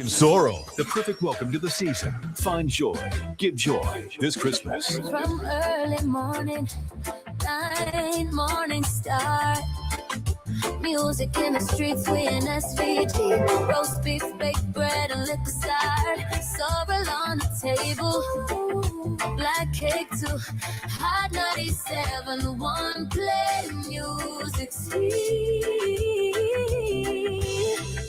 Sorrow, the perfect welcome to the season. Find joy, give joy this Christmas. From early morning, morning star. Music in the streets, we in SVG. Roast beef, baked bread, and liquor start. Sorrel on the table, black cake too. Hot 97, one play music sweet.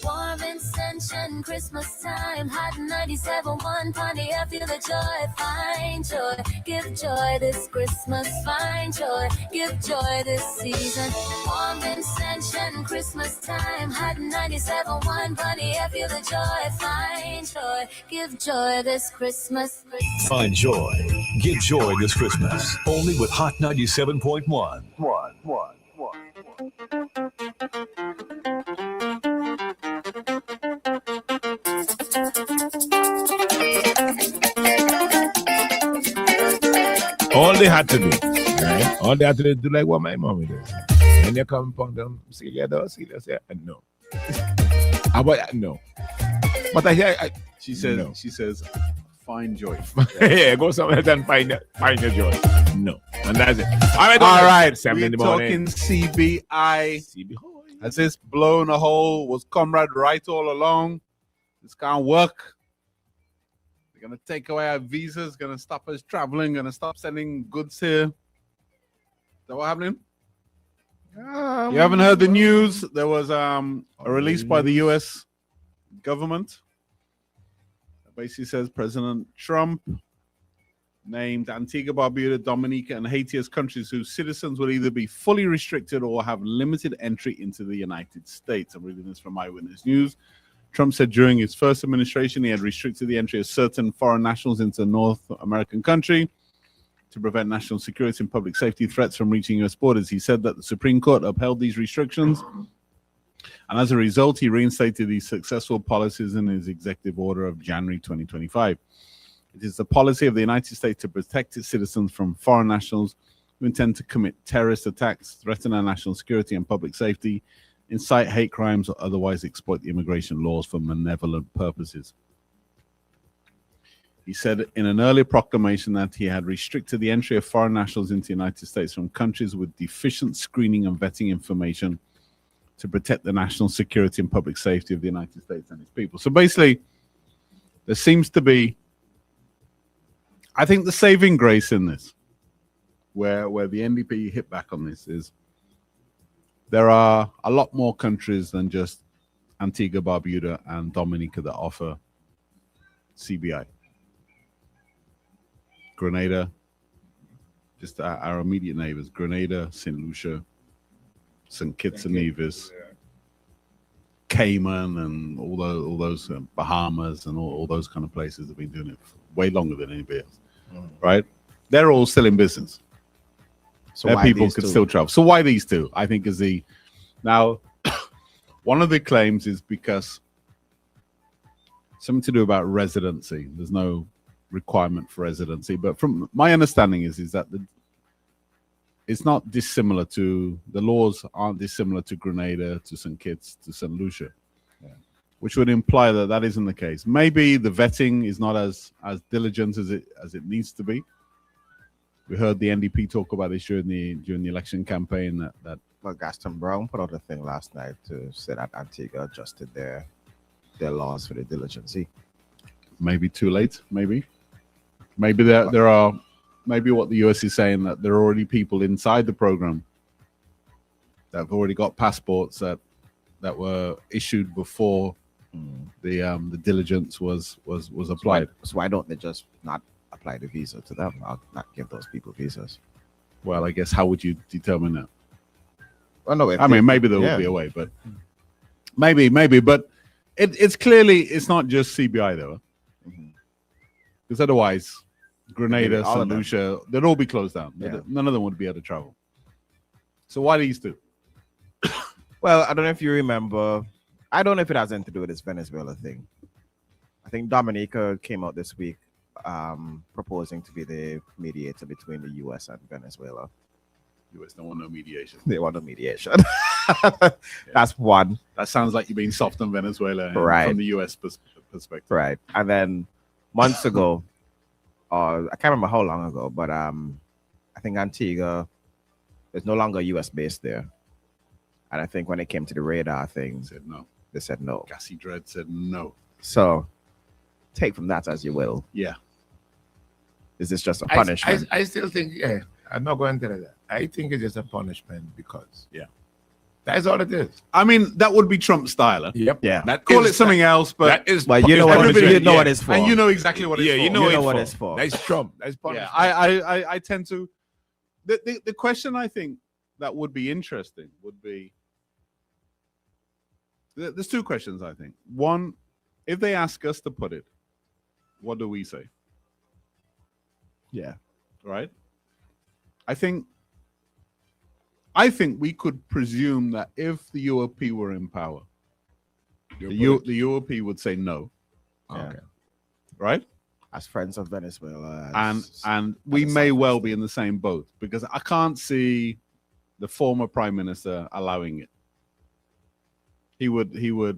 Warm and sunshine, Christmas time. Hot 97, one party, I feel the joy. Find joy, give joy this Christmas. Find joy, give joy this season. Warm and sunshine, Christmas time. Hot 97, one party, I feel the joy. Find joy, give joy this Christmas. Find joy, give joy this Christmas. Only with Hot 97.1. All they had to do, right? All they had to do like what my mommy does. And they come upon them, see they say, no. How about that? No. But I hear, she says, no. She says, find joy. Yeah, go somewhere else and find your joy. No. And that's it. All right. 7 in the morning. Talking CBI. As this blown a hole was comrade right all along. This can't work. They're going to take away our visas, going to stop us traveling, going to stop sending goods here. Is that what happening? You haven't heard the news? There was a release by the U.S. government. It basically says President Trump named Antigua, Barbuda, Dominica, and Haiti as countries whose citizens will either be fully restricted or have limited entry into the United States. I'm reading this from Eyewitness News. Trump said during his first administration, he had restricted the entry of certain foreign nationals into a North American country to prevent national security and public safety threats from reaching U.S. borders. He said that the Supreme Court upheld these restrictions, and as a result, he reinstated these successful policies in his executive order of January 2025. It is the policy of the United States to protect its citizens from foreign nationals who intend to commit terrorist attacks, threaten our national security and public safety, incite hate crimes, or otherwise exploit the immigration laws for malevolent purposes. He said in an earlier proclamation that he had restricted the entry of foreign nationals into the United States from countries with deficient screening and vetting information to protect the national security and public safety of the United States and its people. So basically, there seems to be, I think, the saving grace in this, where the NDP hit back on this, is there are a lot more countries than just Antigua, Barbuda, and Dominica that offer CBI. Grenada, just our immediate neighbors, Grenada, St. Lucia, St. Kitts and Nevis, Cayman, and all those Bahamas, and all those kind of places have been doing it for way longer than anybody else, right? They're all still in business. So their people could still travel. So why these two? I think is now one of the claims is because something to do about residency. There's no requirement for residency, but from my understanding is that it's not dissimilar to, the laws aren't dissimilar to Grenada, to St. Kitts, to St. Lucia, which would imply that that isn't the case. Maybe the vetting is not as diligent as it needs to be. We heard the NDP talk about this during the election campaign that well, Gaston Brown put out a thing last night to say that Antigua adjusted their laws for the diligency. Maybe too late, maybe there are, maybe what the US is saying, that there are already people inside the program that have already got passports that were issued before the diligence was applied. So why don't they just not apply the visa to them, or not give those people visas? Well, I guess how would you determine that? Well, no, I mean, maybe there will be a way, but maybe, but it's clearly, it's not just CBI though, because otherwise Grenada, St. Lucia, they'd all be closed down. Yeah. None of them would be able to travel. So why these two? Well, I don't know if you remember. I don't know if it has anything to do with this Venezuela thing. I think Dominica came out this week proposing to be the mediator between the U.S. and Venezuela. U.S. don't want no mediation. They want no mediation. That's one. That sounds like you're being soft on Venezuela, right, from the U.S. perspective. Right. And then months ago, I can't remember how long ago, but I think Antigua is no longer US based there. And I think when it came to the radar thing, Said no. they said no. Gassy Dread said no. So take from that as you will. Yeah. Is this just a punishment? I still think, yeah, I'm not going to tell you that. I think it's just a punishment because, Yeah. that's all it is. I mean, that would be Trump style. Huh? Yep. Yeah. That Call is- it something else, but that is. But you know what it's for. and you know exactly what it's Yeah, for. you know what it's it's for. That's Trump. That's Yeah, punishment. I tend to. The question I think that would be interesting would be. There's two questions I think. One, if they ask us to put it, what do we say? Yeah. Right. I think we could presume that if the UOP were in power, the UOP would say no. Okay. Right. As friends of Venezuela. And we may well be in the same boat because I can't see the former prime minister allowing it. He would Because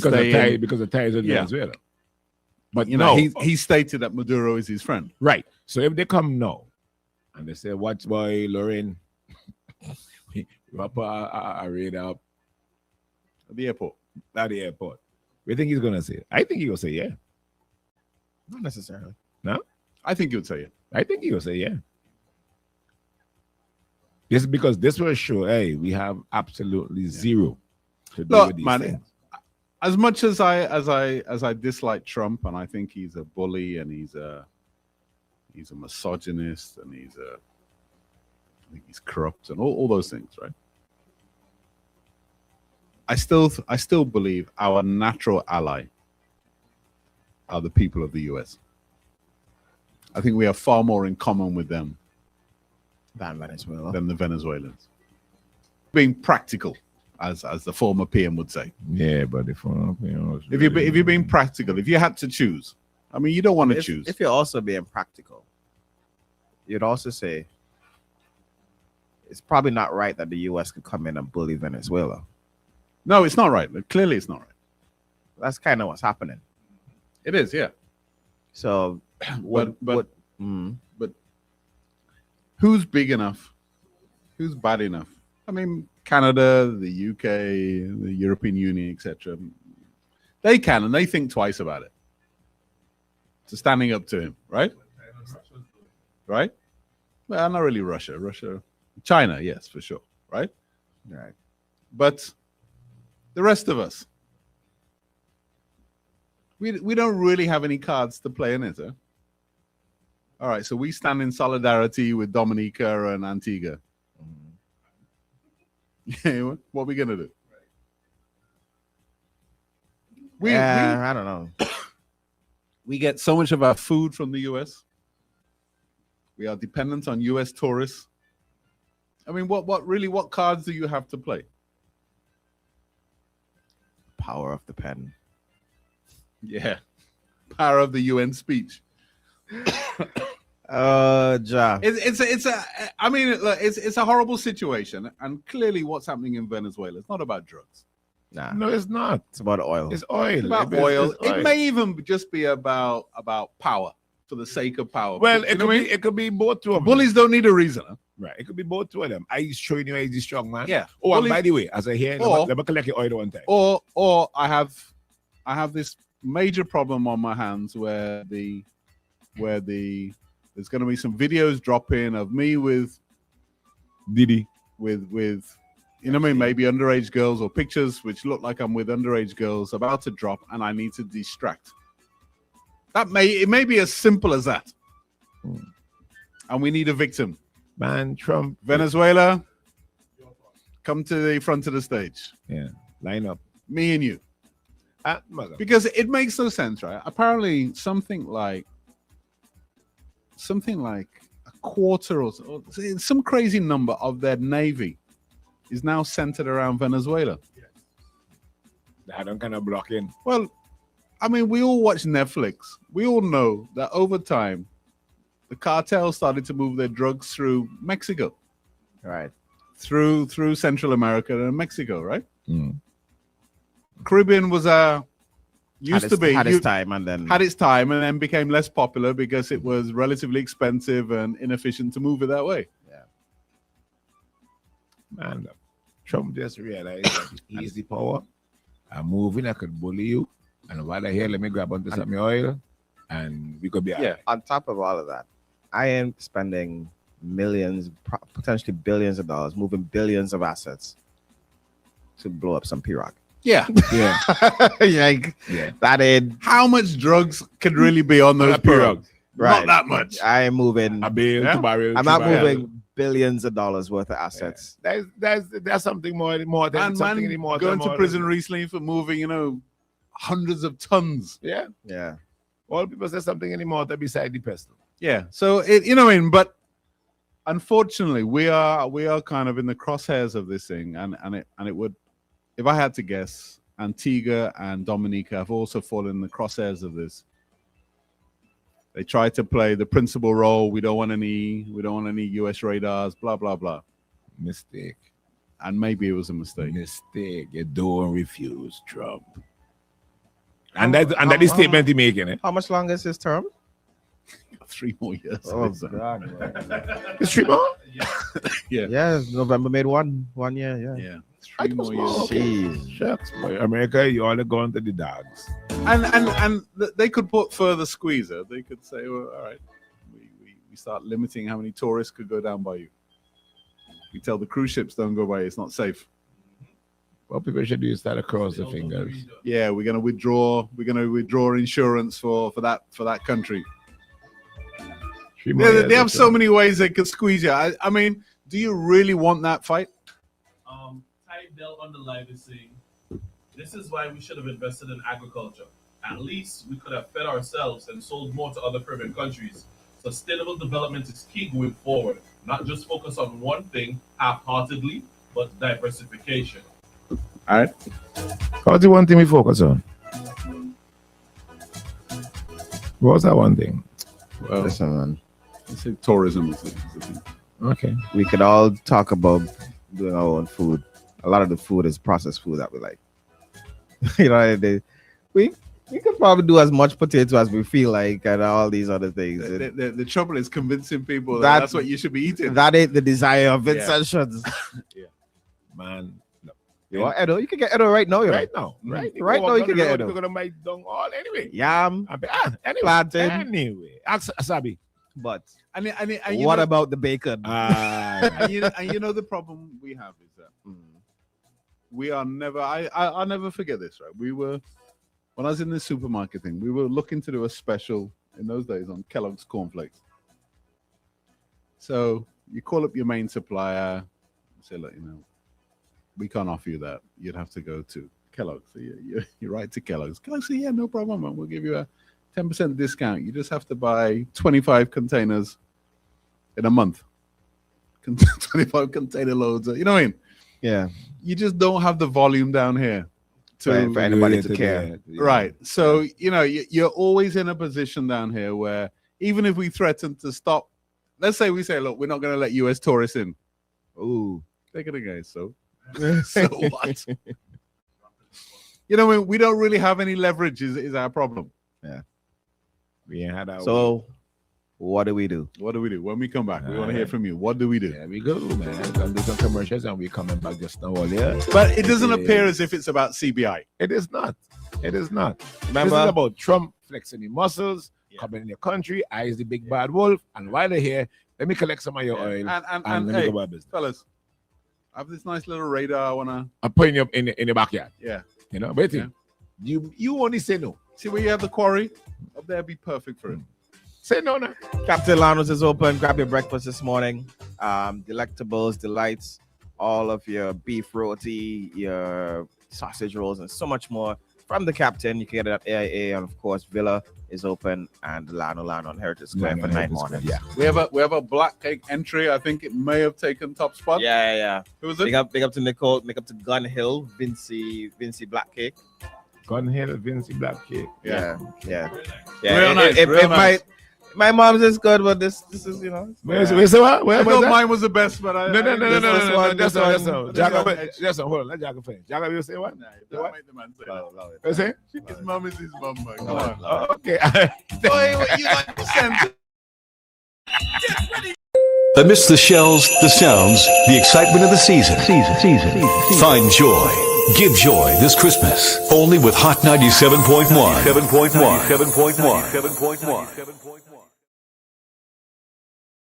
stay in, because the ties with Yeah. Venezuela. But he stated that Maduro is his friend. right. So if they come now and they say, "Watch, boy, Lorraine, we up a raid up At the airport. at the airport," we think he's gonna say? I think he will say, "Yeah." Not necessarily. I think he would say it. I think he will say, "Yeah." This because this will show, hey, we have absolutely zero to do Look, with these man, things. As much as I dislike Trump and I think he's a bully and he's a misogynist and I think he's corrupt and all those things, right? I still believe our natural ally are the people of the US. I think we have far more in common with them Than Venezuela. than the Venezuelans. Being practical, as the former PM would say. Yeah, but if If you're being practical, if you had to choose, I mean, you don't want to choose. If you're also being practical, you'd also say it's probably not right that the US could come in and bully Venezuela. No, it's not right. Clearly, it's not right. That's kind of what's happening. It is, yeah. So, But mm, who's big enough? Who's bad enough? I mean, Canada, the UK, the European Union, etc. They can and they think twice about it. So standing up to him, right? Right? Well, not really Russia. China, yes, for sure. Right? right. But the rest of us, we don't really have any cards to play in it, huh? All right, so we stand in solidarity with Dominica and Antigua. Yeah, what are we gonna do? I don't know. We get so much of our food from the US. We are dependent on US tourists. I mean, what cards do you have to play? Power of the pen. Yeah, power of the UN speech. Ja. It's a horrible situation, and clearly, what's happening in Venezuela is not about drugs. Nah. No, it's not. It's about oil. It's oil. It's about It's oil. oil. It may even just be about power for the sake of power. Well, You it know could what I be. mean? It could be both two of them. Bullies don't need a reason. Huh? Right. It could be both two of them. I showing you he's strong man. Yeah. Oh, and Bullies- by the way, as I hear, Or- let me collect your oil one time. Or I have this major problem on my hands where there's going to be some videos dropping of me with Diddy. with you know what I mean, maybe underage girls or pictures which look like I'm with underage girls about to drop, and I need to distract. It may be as simple as that. And we need a victim. Man, Trump. Venezuela, come to the front of the stage. Yeah. Line up. Me and you. Mother. Because it makes no sense, right? Apparently something like a quarter or some crazy number of their navy is now centered around Venezuela. I don't kind of block in. Well, I mean, we all watch Netflix. We all know that over time, the cartel started to move their drugs through Mexico, Right. through Central America and Mexico, right? Mm. Caribbean was a Used to be had its time and then became less popular because it was relatively expensive and inefficient to move it that way. Yeah. Man, Trump just realized that he's the power. I'm moving, I could bully you. And while I here, let me grab onto some oil and we could be all right. On top of all of that, I am spending millions, potentially billions of dollars, moving billions of assets to blow up some P-Rock. Yeah. That ain't how much drugs could really be on those P-Rock? right. Not that much. I am moving. A bill to barrel. I'm not moving billions of dollars worth of assets. That's something more than And something man anymore. going to prison recently for moving, hundreds of tons. Yeah. Yeah. All people say something anymore that beside the pestle. Yeah. So but unfortunately we are kind of in the crosshairs of this thing, and it would, if I had to guess, Antigua and Dominica have also fallen in the crosshairs of this. They try to play the principal role. We don't want any US radars, blah blah blah. Mistake. And maybe it was a mistake. Mistake. You don't refuse Trump. And that is the statement he making it. How much longer is his term? 3 more years. Oh God. It's 3 more? Yeah. Yeah, November made 1 year. Yeah. 3 more years. Jeez. Shucks, boy. America, you all are going to the dogs. And they could put further squeezer. They could say, well, all right, we start limiting how many tourists could go down by you. We tell the cruise ships don't go by you. It's not safe. What people should do is start across the fingers. Yeah, we're gonna withdraw insurance for that country. They have so many ways they could squeeze you. I mean, do you really want that fight? Ty Dell on the live is saying, this is why we should have invested in agriculture. At least we could have fed ourselves and sold more to other Caribbean countries. Sustainable development is key going forward. Not just focus on one thing half-heartedly, but diversification. All right. What's the one thing we focus on? What's that one thing? Well, Listen, man. I say tourism is the thing. Okay. We could all talk about doing our own food. A lot of the food is processed food that we like. We could probably do as much potato as we feel like and all these other things. The trouble is convincing people that's what you should be eating. That ain't the desire of Vincentians. Yeah. Man. No. You want Edo? You can get Edo right now. Right now. Right now you can get Edo. You're going to buy dung all anyway. Yam. Anyway. Plantain. Anyway. Asabi. But And what about the bacon? and you know the problem we have is that we are never. I'll never forget this. Right, when I was in the supermarket thing, we were looking to do a special in those days on Kellogg's cornflakes. So you call up your main supplier, and say, look, we can't offer you that. You'd have to go to Kellogg's. So you write to Kellogg's. Kellogg's say, yeah, no problem, man. We'll give you a 10% discount. You just have to buy 25 containers in a month. 25 container loads. You know what I mean? Yeah. You just don't have the volume down here For anybody to care. Right. So, you're always in a position down here where even if we threaten to stop, let's say we say, look, we're not going to let US tourists in. Ooh, take it again. So what? We don't really have any leverage is our problem. Yeah. We ain't had that. So what do we do? What do we do? When we come back, we want to hear from you. What do we do? There we go, man. We're going to do some commercials and we're coming back just now. Yeah. But it doesn't appear as if it's about CBI. It is not. It is not. Remember? This is about Trump flexing the muscles, coming in your country, eyes the big bad wolf, and while they're here, let me collect some of your oil and let me go about business. Fellas, I have this nice little radar I want to... I'm putting you up in the backyard. Yeah. Wait till you only say no. See where you have the quarry? Up there be perfect for it. Say no now. Captain Lanos is open. Grab your breakfast this morning. Delectables, delights, all of your beef roti, your sausage rolls, and so much more from the Captain. You can get it at AIA, and of course, Villa is open, and Lano on Heritage Square for 9 mornings. Yeah. We have a black cake entry. I think it may have taken top spot. Yeah. Who was it? Big up to Nicole. Big up to Gun Hill, Vincy Black Cake. Gun Hill, Vincy Black Cake. Yeah. Real nice. It My mom's is good, but this is, you know. Wait, say what? I Where was thought that? mine was the best, but No. That's all. one. Jacob, hold on. Let Jacob finish. Jacob, you say what? Nah, Say don't what? make the man say Love that. it. What say? His mom is his mom, man. Come on. Oh, okay. Boy, what you got to send? Amidst the shells, the sounds, the excitement of the season. Find joy. Give joy this Christmas. Only with Hot 97.1. 7.1.